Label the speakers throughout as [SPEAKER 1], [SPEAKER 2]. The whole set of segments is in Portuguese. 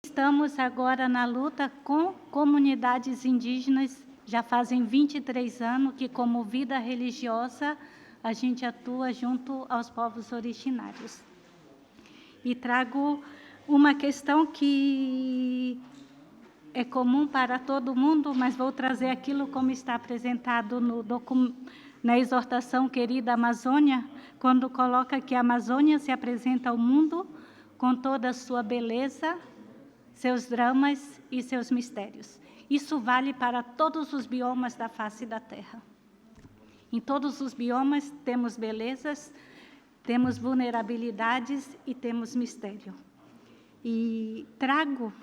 [SPEAKER 1] Estamos agora na luta com comunidades indígenas, já fazem 23 anos que, como vida religiosa, a gente atua junto aos povos originários. E trago uma questão que é comum para todo mundo, mas vou trazer aquilo como está apresentado na exortação Querida Amazônia, quando coloca que a Amazônia se apresenta ao mundo com toda a sua beleza, seus dramas e seus mistérios. Isso vale para todos os biomas da face da Terra. Em todos os biomas temos belezas, temos vulnerabilidades e temos mistério. E trago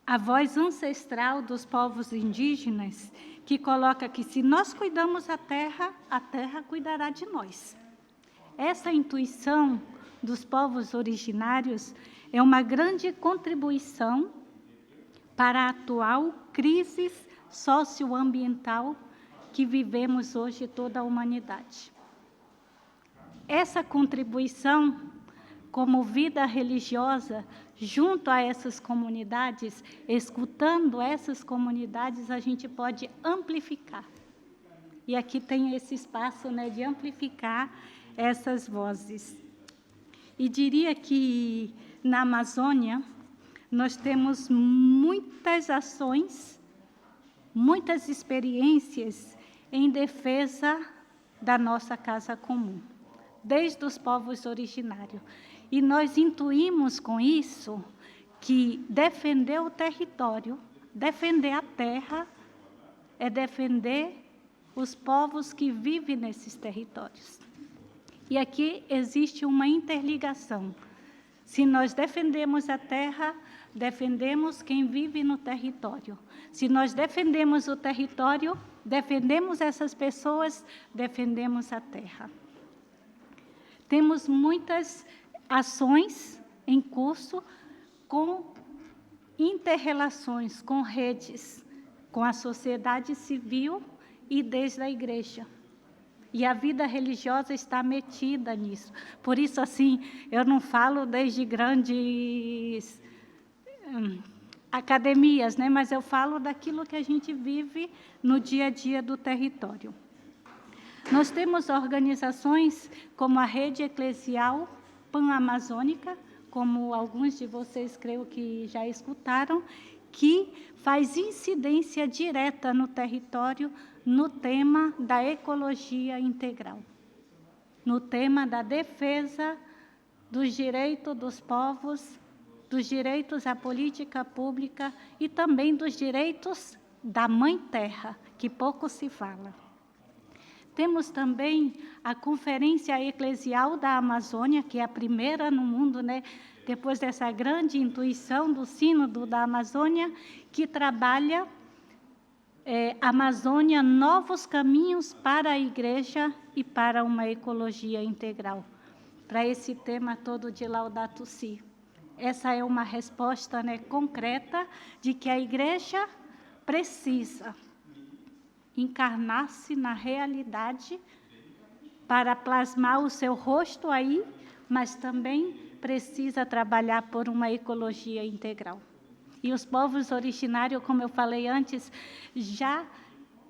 [SPEAKER 1] a voz ancestral dos povos indígenas, que coloca que se nós cuidamos a Terra cuidará de nós. Essa intuição dos povos originários é uma grande contribuição para a atual crise socioambiental que vivemos hoje toda a humanidade. Essa contribuição, como vida religiosa, junto a essas comunidades, escutando essas comunidades, a gente pode amplificar. E aqui tem esse espaço, né, de amplificar essas vozes. E diria que na Amazônia nós temos muitas ações, muitas experiências em defesa da nossa casa comum, desde os povos originários. E nós intuímos com isso que defender o território, defender a terra, é defender os povos que vivem nesses territórios. E aqui existe uma interligação. Se nós defendemos a terra, defendemos quem vive no território. Se nós defendemos o território, defendemos essas pessoas, defendemos a terra. Temos muitas ações em curso com inter-relações, com redes, com a sociedade civil e desde a igreja. E a vida religiosa está metida nisso. Por isso, assim, eu não falo desde grandes academias, né? Mas eu falo daquilo que a gente vive no dia a dia do território. Nós temos organizações como a Rede Eclesial Pan-Amazônica, como alguns de vocês creio que já escutaram, que faz incidência direta no território no tema da ecologia integral, no tema da defesa dos direitos dos povos, dos direitos à política pública e também dos direitos da Mãe Terra, que pouco se fala. Temos também a Conferência Eclesial da Amazônia, que é a primeira no mundo, né? Depois dessa grande intuição do Sínodo da Amazônia, que trabalha Amazônia, novos caminhos para a Igreja e para uma ecologia integral. Para esse tema todo de Laudato Si. Essa é uma resposta, né, concreta de que a Igreja precisa encarnar-se na realidade para plasmar o seu rosto aí, mas também precisa trabalhar por uma ecologia integral. E os povos originários, como eu falei antes, já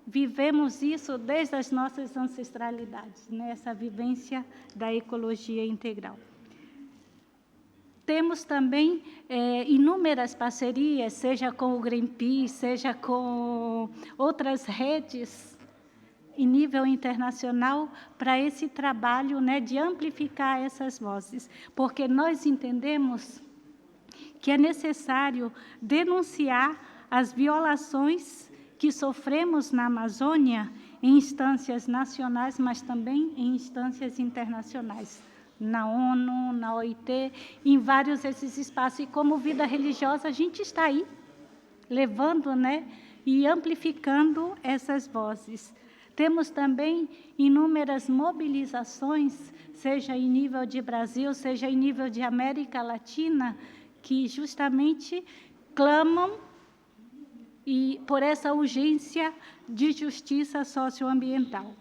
[SPEAKER 1] vivemos isso desde as nossas ancestralidades, né? Essa vivência da ecologia integral. Temos também inúmeras parcerias, seja com o Greenpeace, seja com outras redes em nível internacional, para esse trabalho, né, de amplificar essas vozes, porque nós entendemos que é necessário denunciar as violações que sofremos na Amazônia em instâncias nacionais, mas também em instâncias internacionais, na ONU, na OIT, em vários desses espaços. E como vida religiosa, a gente está aí, levando, né, e amplificando essas vozes. Temos também inúmeras mobilizações, seja em nível de Brasil, seja em nível de América Latina, que justamente clamam por essa urgência de justiça socioambiental.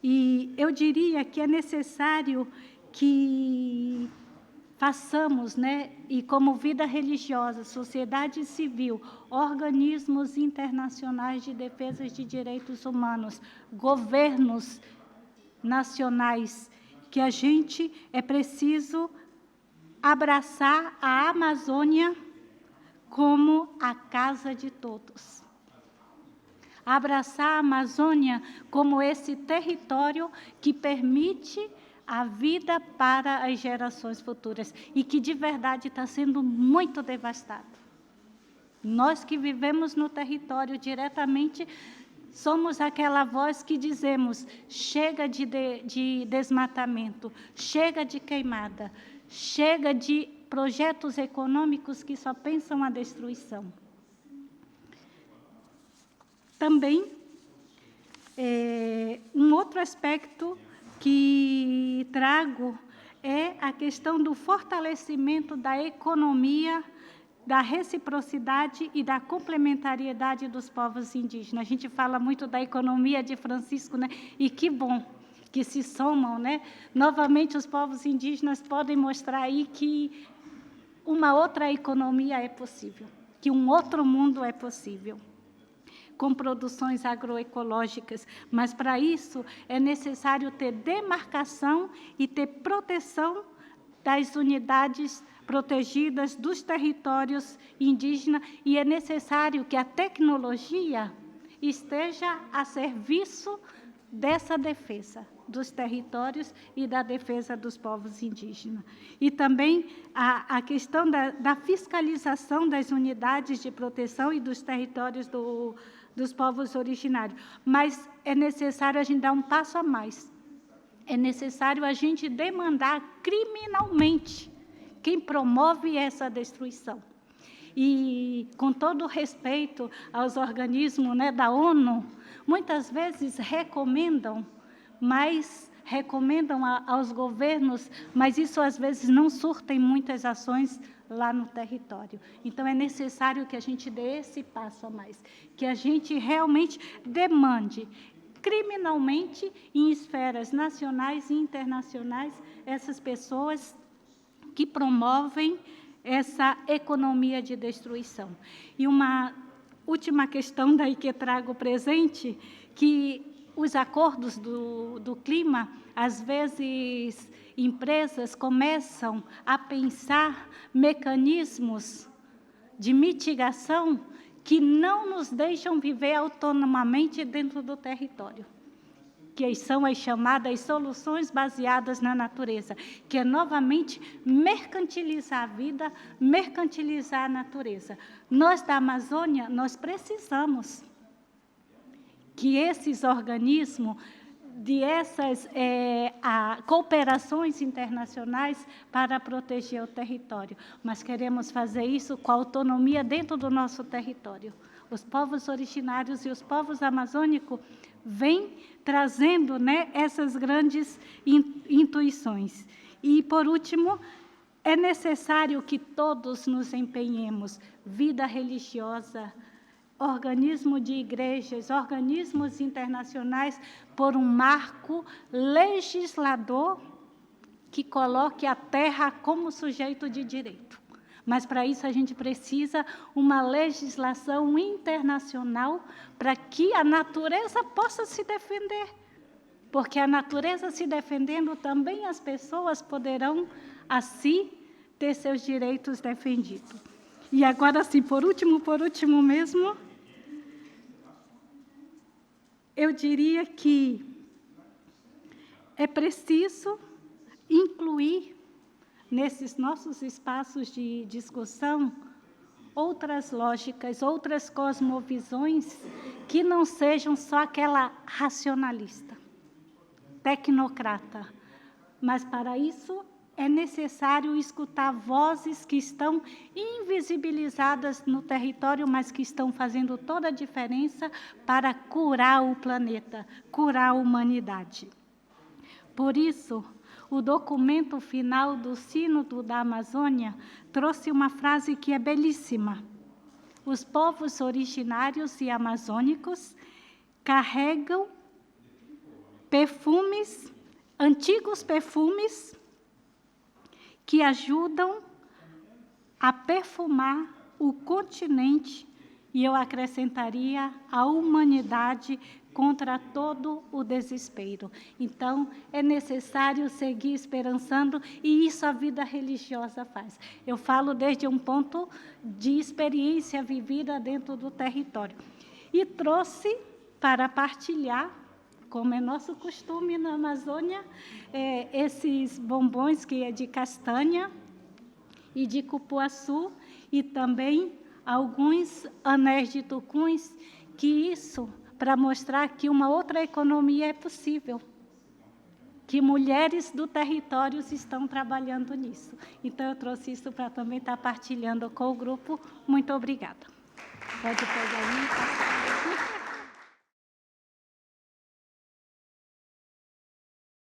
[SPEAKER 1] E eu diria que é necessário que façamos, né, e como vida religiosa, sociedade civil, organismos internacionais de defesa de direitos humanos, governos nacionais, que a gente é preciso abraçar a Amazônia como a casa de todos. Abraçar a Amazônia como esse território que permite a vida para as gerações futuras e que, de verdade, está sendo muito devastado. Nós que vivemos no território diretamente, somos aquela voz que dizemos, chega de desmatamento, chega de queimada, chega de projetos econômicos que só pensam a destruição. Também, um outro aspecto que trago é a questão do fortalecimento da economia, da reciprocidade e da complementariedade dos povos indígenas. A gente fala muito da economia de Francisco, né? E que bom que se somam, né? Novamente, os povos indígenas podem mostrar aí que uma outra economia é possível, que um outro mundo é possível, com produções agroecológicas, mas para isso é necessário ter demarcação e ter proteção das unidades protegidas dos territórios indígenas, e é necessário que a tecnologia esteja a serviço dessa defesa dos territórios e da defesa dos povos indígenas. E também a questão da fiscalização das unidades de proteção e dos territórios dos povos originários. Mas é necessário a gente dar um passo a mais. É necessário a gente demandar criminalmente quem promove essa destruição. E, com todo respeito aos organismos, né, da ONU, muitas vezes recomendam aos governos, mas isso às vezes não surtem muitas ações lá no território. Então, é necessário que a gente dê esse passo a mais, que a gente realmente demande criminalmente, em esferas nacionais e internacionais, essas pessoas que promovem essa economia de destruição. E uma última questão daí que trago presente, que os acordos do clima, às vezes, empresas começam a pensar mecanismos de mitigação que não nos deixam viver autonomamente dentro do território, que são as chamadas soluções baseadas na natureza, que é, novamente, mercantilizar a vida, mercantilizar a natureza. Nós, da Amazônia, nós precisamos que esses organismos, essas cooperações internacionais para proteger o território, mas queremos fazer isso com a autonomia dentro do nosso território. Os povos originários e os povos amazônicos vêm trazendo, né, essas grandes intuições. E, por último, é necessário que todos nos empenhemos, vida religiosa, organismos de igrejas, organismos internacionais, por um marco legislador que coloque a terra como sujeito de direito. Mas, para isso, a gente precisa uma legislação internacional para que a natureza possa se defender. Porque a natureza se defendendo, também as pessoas poderão, assim, ter seus direitos defendidos. E agora, sim, por último mesmo, eu diria que é preciso incluir nesses nossos espaços de discussão outras lógicas, outras cosmovisões que não sejam só aquela racionalista, tecnocrata. Mas, para isso, é necessário escutar vozes que estão invisibilizadas no território, mas que estão fazendo toda a diferença para curar o planeta, curar a humanidade. Por isso, o documento final do Sínodo da Amazônia trouxe uma frase que é belíssima. Os povos originários e amazônicos carregam perfumes, antigos perfumes, que ajudam a perfumar o continente, e eu acrescentaria a humanidade contra todo o desespero. Então, é necessário seguir esperançando, e isso a vida religiosa faz. Eu falo desde um ponto de experiência vivida dentro do território. E trouxe para partilhar, como é nosso costume na Amazônia, esses bombons que é de castanha e de cupuaçu, e também alguns anéis de tucuns, que isso para mostrar que uma outra economia é possível, que mulheres do território estão trabalhando nisso. Então, eu trouxe isso para também estar partilhando com o grupo. Muito obrigada. Pode pegar aí.